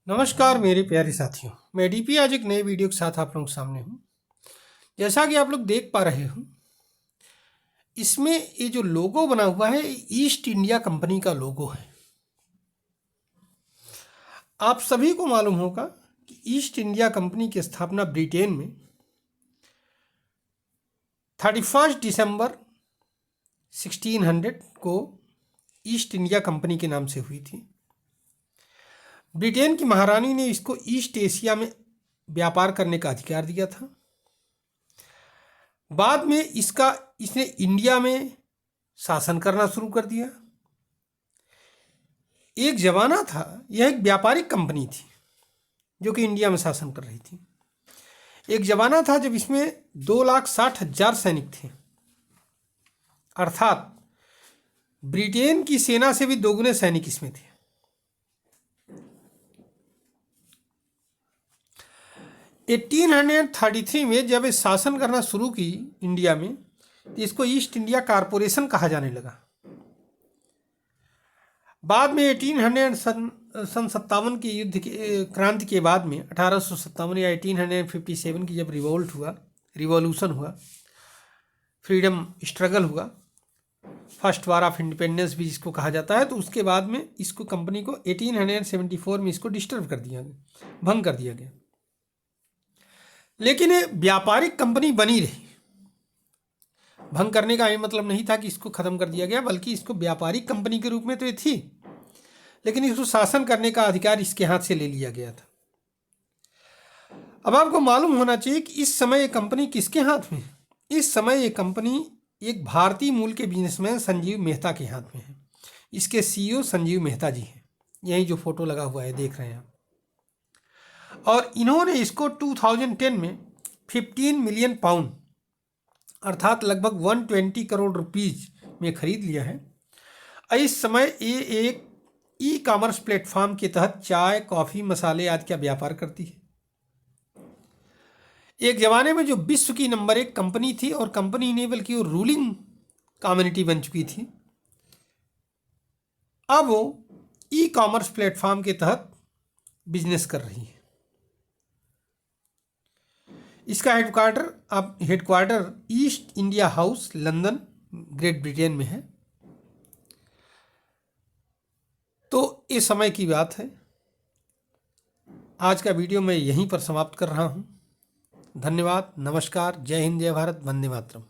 नमस्कार मेरे प्यारे साथियों, मैं डीपी आज एक नए वीडियो के साथ आप लोगों के सामने हूँ। जैसा कि आप लोग देख पा रहे हो, इसमें ये जो लोगो बना हुआ है ईस्ट इंडिया कंपनी का लोगो है। आप सभी को मालूम होगा कि ईस्ट इंडिया कंपनी की स्थापना ब्रिटेन में 31 दिसंबर 1600 को ईस्ट इंडिया कंपनी के नाम से हुई थी। ब्रिटेन की महारानी ने इसको ईस्ट एशिया में व्यापार करने का अधिकार दिया था। बाद में इसने इंडिया में शासन करना शुरू कर दिया। एक जमाना था, यह एक व्यापारिक कंपनी थी जो कि इंडिया में शासन कर रही थी। एक जमाना था जब इसमें 2,60,000 सैनिक थे, अर्थात ब्रिटेन की सेना से भी दोगुने सैनिक इसमें थे। 1833 में जब ये शासन करना शुरू की इंडिया में, तो इसको ईस्ट इंडिया कारपोरेशन कहा जाने लगा। बाद में 1857 के युद्ध के क्रांति के बाद में 1857 या 1857 की जब रिवॉल्यूशन हुआ, फ्रीडम स्ट्रगल हुआ, फर्स्ट वार ऑफ इंडिपेंडेंस भी जिसको कहा जाता है, तो उसके बाद में इसको कंपनी को 1874 में इसको डिस्टर्ब कर दिया गया, भंग कर दिया गया। लेकिन ये व्यापारिक कंपनी बनी रही। भंग करने का ये मतलब नहीं था कि इसको खत्म कर दिया गया, बल्कि इसको व्यापारिक कंपनी के रूप में तो ये थी, लेकिन इसको शासन करने का अधिकार इसके हाथ से ले लिया गया था। अब आपको मालूम होना चाहिए कि इस समय ये कंपनी किसके हाथ में है। इस समय ये कंपनी एक भारतीय मूल के बिजनेसमैन संजीव मेहता के हाथ में है। इसके सीईओ संजीव मेहता जी हैं। यही जो फोटो लगा हुआ है देख रहे हैं आप। और इन्होंने इसको 2010 में 15 मिलियन पाउंड अर्थात लगभग 120 करोड़ रुपीज में खरीद लिया है। इस समय ये एक ई कॉमर्स प्लेटफॉर्म के तहत चाय, कॉफ़ी, मसाले आदि का व्यापार करती है। एक जमाने में जो विश्व की नंबर 1 कंपनी थी, और कंपनी नहीं बल्कि वो रूलिंग कम्युनिटी बन चुकी थी, अब वो ई कॉमर्स प्लेटफॉर्म के तहत बिजनेस कर रही है। इसका headquarter east India house, London, great Britain में है। तो इस समय की बात है। आज का वीडियो मैं यहीं पर समाप्त कर रहा हूँ। धन्यवाद, नमस्कार, जय हिंद, जय भारत, वंदे मातरम।